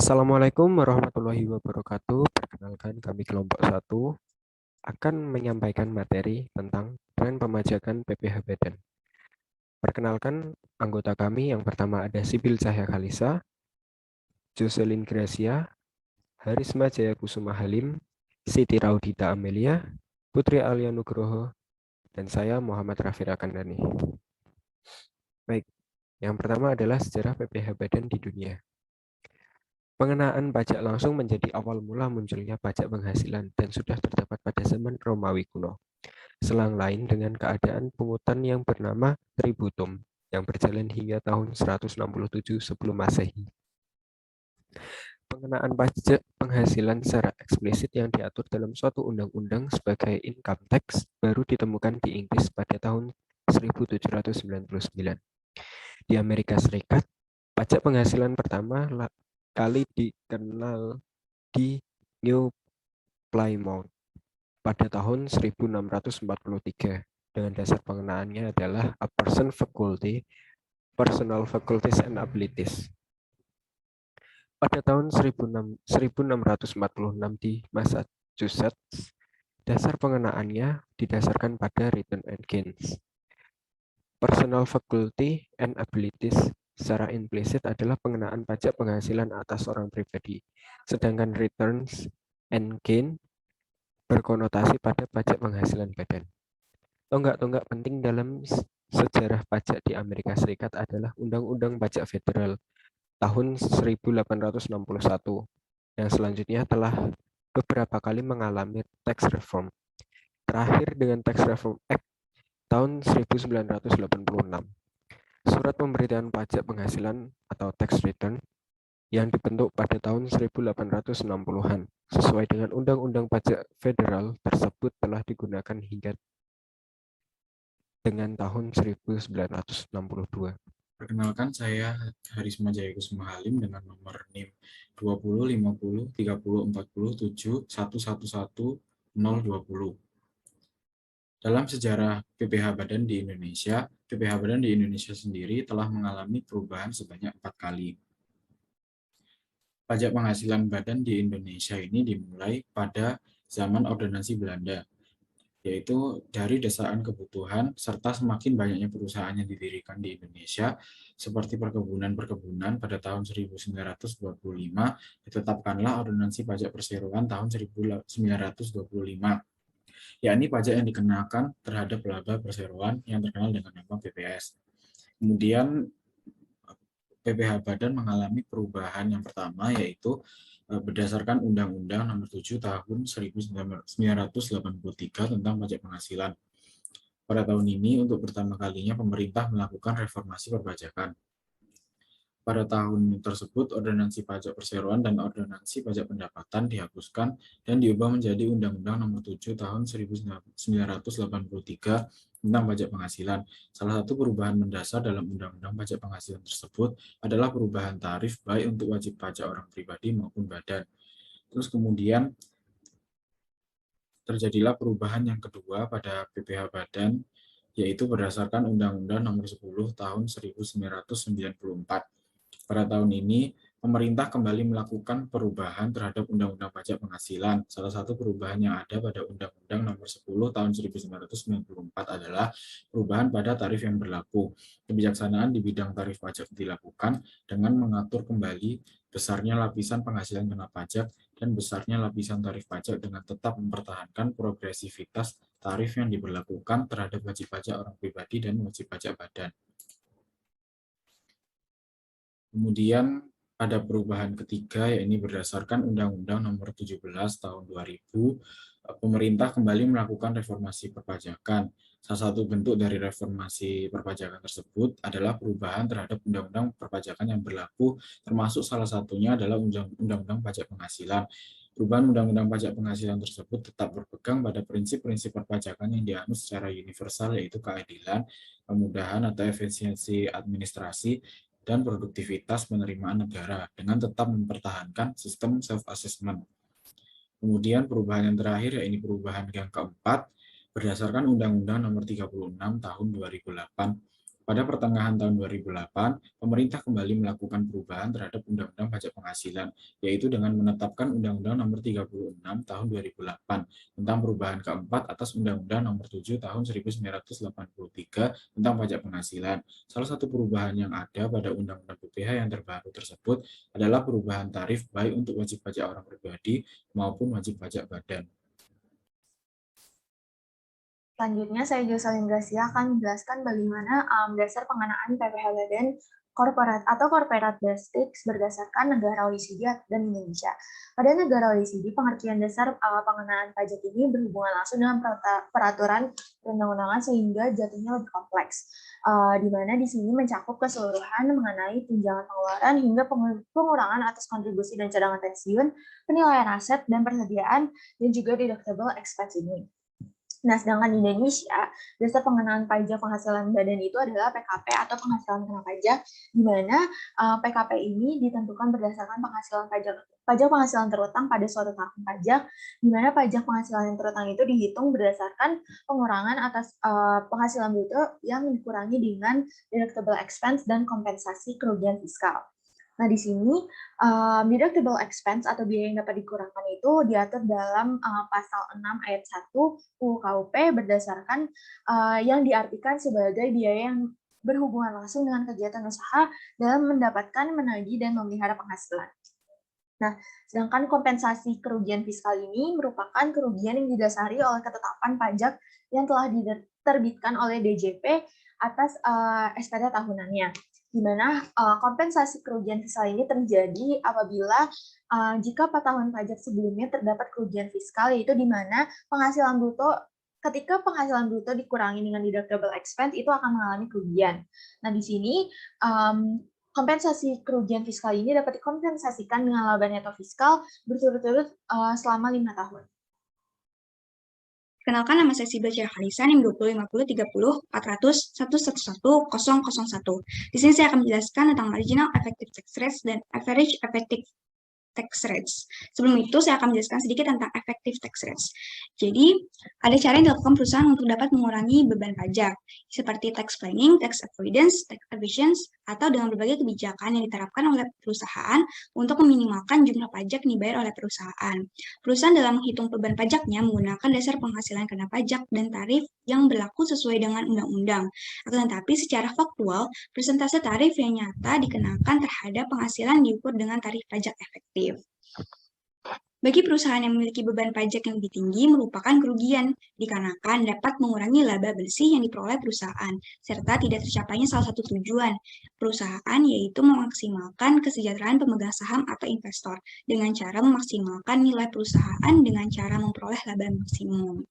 Assalamualaikum warahmatullahi wabarakatuh. Perkenalkan kami kelompok 1 akan menyampaikan materi tentang tren pemajakan PPh Badan. Perkenalkan anggota kami yang pertama ada Sibil Cahya Khalisa, Jocelyn Gracia, Harisma Jaya Kusuma Halim, Siti Raudita Amelia, Putri Alia Nugroho, dan saya Muhammad Rafi Rakandani. Baik, yang pertama adalah sejarah PPh Badan di dunia. Pengenaan pajak langsung menjadi awal mula munculnya pajak penghasilan dan sudah terdapat pada zaman Romawi kuno. Selang lain dengan keadaan pungutan yang bernama tributum yang berjalan hingga tahun 167 sebelum Masehi. Pengenaan pajak penghasilan secara eksplisit yang diatur dalam suatu undang-undang sebagai income tax baru ditemukan di Inggris pada tahun 1799. Di Amerika Serikat, pajak penghasilan pertama kali dikenal di New Plymouth pada tahun 1643 dengan dasar pengenaannya adalah a personal faculties and abilities. Pada tahun 1646 di Massachusetts, dasar pengenaannya didasarkan pada return and gains. Personal faculty and abilities secara implisit adalah pengenaan pajak penghasilan atas orang pribadi, sedangkan returns and gain berkonotasi pada pajak penghasilan badan. Tonggak-tonggak penting dalam sejarah pajak di Amerika Serikat adalah Undang-Undang Pajak Federal tahun 1861 yang selanjutnya telah beberapa kali mengalami tax reform. Terakhir dengan Tax Reform Act tahun 1986. Surat pemberitahuan pajak penghasilan atau tax return yang dibentuk pada tahun 1860-an sesuai dengan Undang-Undang Pajak Federal tersebut telah digunakan hingga dengan tahun 1962. Perkenalkan, saya Harisma Jaya Kusuma Halim dengan nomor NIM 20 50 30 47 111 020. Dalam sejarah PPh Badan di Indonesia, PPh Badan di Indonesia sendiri telah mengalami perubahan sebanyak 4 kali. Pajak penghasilan badan di Indonesia ini dimulai pada zaman ordonansi Belanda, yaitu dari desakan kebutuhan serta semakin banyaknya perusahaan yang didirikan di Indonesia, seperti perkebunan-perkebunan pada tahun 1925, ditetapkanlah Ordonansi Pajak Perseroan tahun 1925, yakni pajak yang dikenakan terhadap laba perseroan yang terkenal dengan nama PPS. Kemudian PPh Badan mengalami perubahan yang pertama, yaitu berdasarkan Undang-Undang Nomor 7 Tahun 1983 tentang pajak penghasilan. Pada tahun ini, untuk pertama kalinya pemerintah melakukan reformasi perpajakan. Pada tahun tersebut, Ordonansi Pajak Perseroan dan Ordonansi Pajak Pendapatan dihapuskan dan diubah menjadi Undang-Undang Nomor 7 Tahun 1983 tentang pajak penghasilan. Salah satu perubahan mendasar dalam Undang-Undang Pajak Penghasilan tersebut adalah perubahan tarif baik untuk wajib pajak orang pribadi maupun badan. Terus kemudian terjadilah perubahan yang kedua pada PPh Badan, yaitu berdasarkan Undang-Undang Nomor 10 Tahun 1994. Pada tahun ini, pemerintah kembali melakukan perubahan terhadap Undang-Undang Pajak Penghasilan. Salah satu perubahan yang ada pada Undang-Undang Nomor 10 Tahun 1994 adalah perubahan pada tarif yang berlaku. Kebijaksanaan di bidang tarif pajak dilakukan dengan mengatur kembali besarnya lapisan penghasilan kena pajak dan besarnya lapisan tarif pajak dengan tetap mempertahankan progresivitas tarif yang diberlakukan terhadap wajib pajak orang pribadi dan wajib pajak badan. Kemudian ada perubahan ketiga, yaitu berdasarkan Undang-Undang Nomor 17 Tahun 2000, pemerintah kembali melakukan reformasi perpajakan. Salah satu bentuk dari reformasi perpajakan tersebut adalah perubahan terhadap Undang-Undang Perpajakan yang berlaku, termasuk salah satunya adalah Undang-Undang Pajak Penghasilan. Perubahan Undang-Undang Pajak Penghasilan tersebut tetap berpegang pada prinsip-prinsip perpajakan yang dianut secara universal, yaitu keadilan, kemudahan atau efisiensi administrasi, dan produktivitas penerimaan negara dengan tetap mempertahankan sistem self-assessment. Kemudian perubahan yang terakhir, yaitu perubahan yang keempat, berdasarkan Undang-Undang Nomor 36 Tahun 2008. Pada pertengahan tahun 2008, pemerintah kembali melakukan perubahan terhadap Undang-Undang Pajak Penghasilan, yaitu dengan menetapkan Undang-Undang Nomor 36 Tahun 2008 tentang perubahan keempat atas Undang-Undang Nomor 7 Tahun 1983 tentang pajak penghasilan. Salah satu perubahan yang ada pada Undang-Undang PPh yang terbaru tersebut adalah perubahan tarif baik untuk wajib pajak orang pribadi maupun wajib pajak badan. Selanjutnya, saya Jocelyn Gracia akan menjelaskan bagaimana dasar pengenaan PPh badan korporat atau corporate based tax berdasarkan negara OECD dan Indonesia. Pada negara OECD, pengertian dasar pengenaan pajak ini berhubungan langsung dengan peraturan perundang-undangan sehingga jatuhnya lebih kompleks. Di mana di sini mencakup keseluruhan mengenai tunjangan pengeluaran hingga pengurangan atas kontribusi dan cadangan pensiun, penilaian aset dan persediaan, dan juga deductible expense ini. Nah, sedangkan di Indonesia, dasar pengenaan pajak penghasilan badan itu adalah PKP atau penghasilan kena pajak, di mana PKP ini ditentukan berdasarkan pajak penghasilan terutang pada suatu tahun pajak, di mana pajak penghasilan yang terutang itu dihitung berdasarkan pengurangan atas penghasilan bruto yang dikurangi dengan deductible expense dan kompensasi kerugian fiskal. Nah, di sini deductible expense atau biaya yang dapat dikurangkan itu diatur dalam pasal 6 ayat 1 UU KUP berdasarkan yang diartikan sebagai biaya yang berhubungan langsung dengan kegiatan usaha dalam mendapatkan, menagih, dan memelihara penghasilan. Nah, sedangkan kompensasi kerugian fiskal ini merupakan kerugian yang didasari oleh ketetapan pajak yang telah diterbitkan oleh DJP atas SPT tahunannya, di mana kompensasi kerugian fiskal ini terjadi apabila jika pada tahun pajak sebelumnya terdapat kerugian fiskal, yaitu di mana penghasilan bruto ketika penghasilan bruto dikurangi dengan deductible expense itu akan mengalami kerugian. Nah, di sini kompensasi kerugian fiskal ini dapat dikompensasikan dengan laba neto fiskal berturut-turut selama 5 tahun. Kenalkan, nama saya Sibyl Khalisa, NIM 20503040111001. Di sini saya akan menjelaskan tentang marginal effective tax rates dan average effective tax rates. Sebelum itu, saya akan menjelaskan sedikit tentang effective tax rates. Jadi, ada cara yang dilakukan perusahaan untuk dapat mengurangi beban pajak, seperti tax planning, tax avoidance, tax evasions, atau dengan berbagai kebijakan yang diterapkan oleh perusahaan untuk meminimalkan jumlah pajak yang dibayar oleh perusahaan. Perusahaan dalam menghitung beban pajaknya menggunakan dasar penghasilan kena pajak dan tarif yang berlaku sesuai dengan undang-undang. Akan tetapi, secara faktual, persentase tarif yang nyata dikenakan terhadap penghasilan diukur dengan tarif pajak efektif. Bagi perusahaan yang memiliki beban pajak yang lebih tinggi merupakan kerugian, dikarenakan dapat mengurangi laba bersih yang diperoleh perusahaan, serta tidak tercapainya salah satu tujuan perusahaan, yaitu memaksimalkan kesejahteraan pemegang saham atau investor, dengan cara memaksimalkan nilai perusahaan dengan cara memperoleh laba maksimum.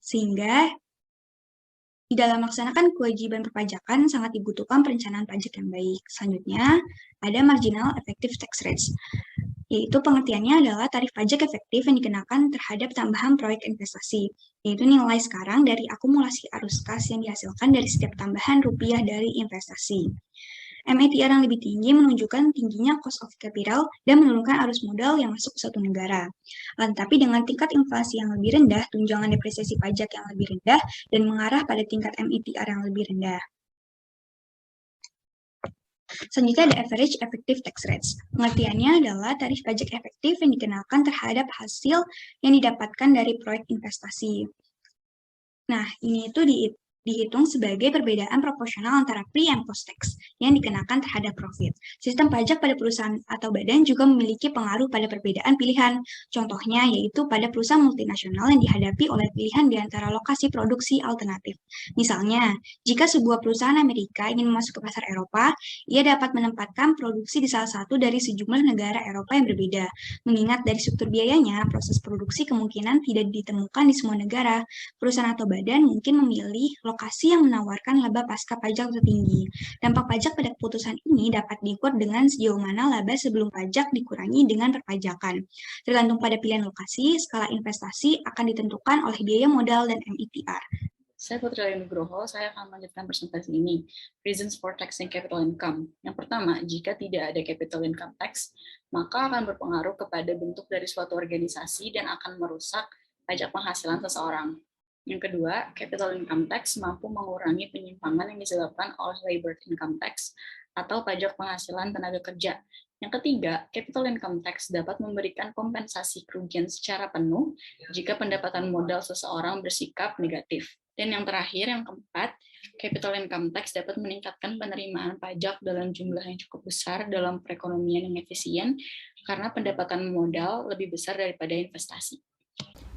Sehingga di dalam melaksanakan kewajiban perpajakan sangat dibutuhkan perencanaan pajak yang baik. Selanjutnya, ada marginal effective tax rates, yaitu pengertiannya adalah tarif pajak efektif yang dikenakan terhadap tambahan proyek investasi, yaitu nilai sekarang dari akumulasi arus kas yang dihasilkan dari setiap tambahan rupiah dari investasi. MATR yang lebih tinggi menunjukkan tingginya cost of capital dan menurunkan arus modal yang masuk ke suatu negara. Tetapi dengan tingkat inflasi yang lebih rendah, tunjangan depresiasi pajak yang lebih rendah, dan mengarah pada tingkat MATR yang lebih rendah. Selanjutnya ada average effective tax rates. Pengertiannya adalah tarif pajak efektif yang dikenakan terhadap hasil yang didapatkan dari proyek investasi. Nah, ini itu dihitung sebagai perbedaan proporsional antara pre and post tax yang dikenakan terhadap profit. Sistem pajak pada perusahaan atau badan juga memiliki pengaruh pada perbedaan pilihan. Contohnya yaitu pada perusahaan multinasional yang dihadapi oleh pilihan di antara lokasi produksi alternatif. Misalnya, jika sebuah perusahaan Amerika ingin masuk ke pasar Eropa, ia dapat menempatkan produksi di salah satu dari sejumlah negara Eropa yang berbeda. Mengingat dari struktur biayanya, proses produksi kemungkinan tidak ditemukan di semua negara. Perusahaan atau badan mungkin memilih lokasi yang menawarkan laba pasca pajak tertinggi. Dampak pajak pada keputusan ini dapat diukur dengan sejauh mana laba sebelum pajak dikurangi dengan perpajakan. Tergantung pada pilihan lokasi, skala investasi akan ditentukan oleh biaya modal dan MATR. Saya Putri Nugroho, saya akan melanjutkan presentasi ini. Reasons for taxing capital income. Yang pertama, jika tidak ada capital income tax, maka akan berpengaruh kepada bentuk dari suatu organisasi dan akan merusak pajak penghasilan seseorang. Yang kedua, capital income tax mampu mengurangi penyimpangan yang disebabkan oleh labor income tax atau pajak penghasilan tenaga kerja. Yang ketiga, capital income tax dapat memberikan kompensasi kerugian secara penuh jika pendapatan modal seseorang bersikap negatif. Dan yang terakhir, yang keempat, capital income tax dapat meningkatkan penerimaan pajak dalam jumlah yang cukup besar dalam perekonomian yang efisien karena pendapatan modal lebih besar daripada investasi.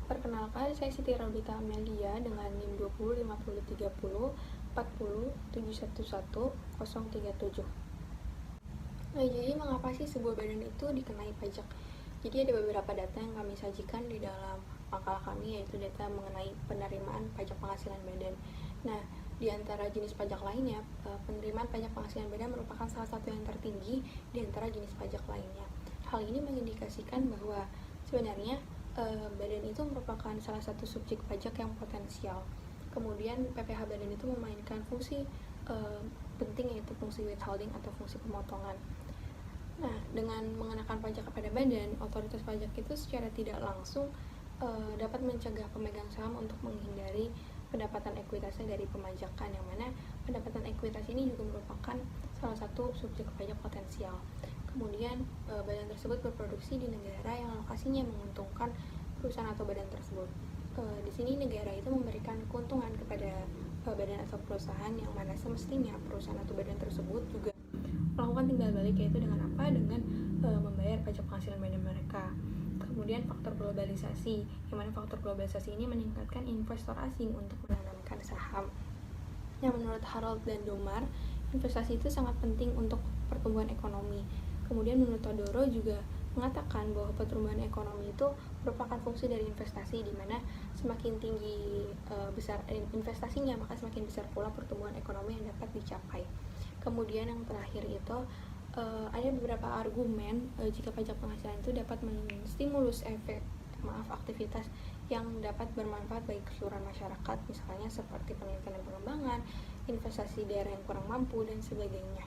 Perkenalkan, saya Siti Raudita Amelia dengan NIM 20 50 30 40 711 037. Nah, jadi mengapa sih sebuah badan itu dikenai pajak? Jadi ada beberapa data yang kami sajikan di dalam makalah kami, yaitu data mengenai penerimaan pajak penghasilan badan. Nah, di antara jenis pajak lainnya, penerimaan pajak penghasilan badan merupakan salah satu yang tertinggi di antara jenis pajak lainnya. Hal ini mengindikasikan bahwa sebenarnya badan itu merupakan salah satu subjek pajak yang potensial. Kemudian PPh badan itu memainkan fungsi penting, yaitu fungsi withholding atau fungsi pemotongan. Nah, dengan mengenakan pajak kepada badan, otoritas pajak itu secara tidak langsung dapat mencegah pemegang saham untuk menghindari pendapatan ekuitasnya dari pemajakan, yang mana pendapatan ekuitas ini juga merupakan salah satu subjek pajak potensial. Kemudian badan tersebut berproduksi di negara yang lokasinya menguntungkan perusahaan atau badan tersebut. Di sini negara itu memberikan keuntungan kepada badan atau perusahaan, yang mana semestinya perusahaan atau badan tersebut juga melakukan timbal balik, yaitu dengan apa? Dengan membayar pajak penghasilan badan mereka. Kemudian faktor globalisasi, yang mana faktor globalisasi ini meningkatkan investor asing untuk menanamkan saham. Yang menurut Harold dan Domar, investasi itu sangat penting untuk pertumbuhan ekonomi. Kemudian menurut Todoro juga mengatakan bahwa pertumbuhan ekonomi itu merupakan fungsi dari investasi, di mana semakin tinggi besar investasinya, maka semakin besar pula pertumbuhan ekonomi yang dapat dicapai. Kemudian yang terakhir itu ada beberapa argumen jika pajak penghasilan itu dapat menstimulus aktivitas yang dapat bermanfaat bagi keseluruhan masyarakat, misalnya seperti penelitian dan pengembangan, investasi daerah yang kurang mampu, dan sebagainya.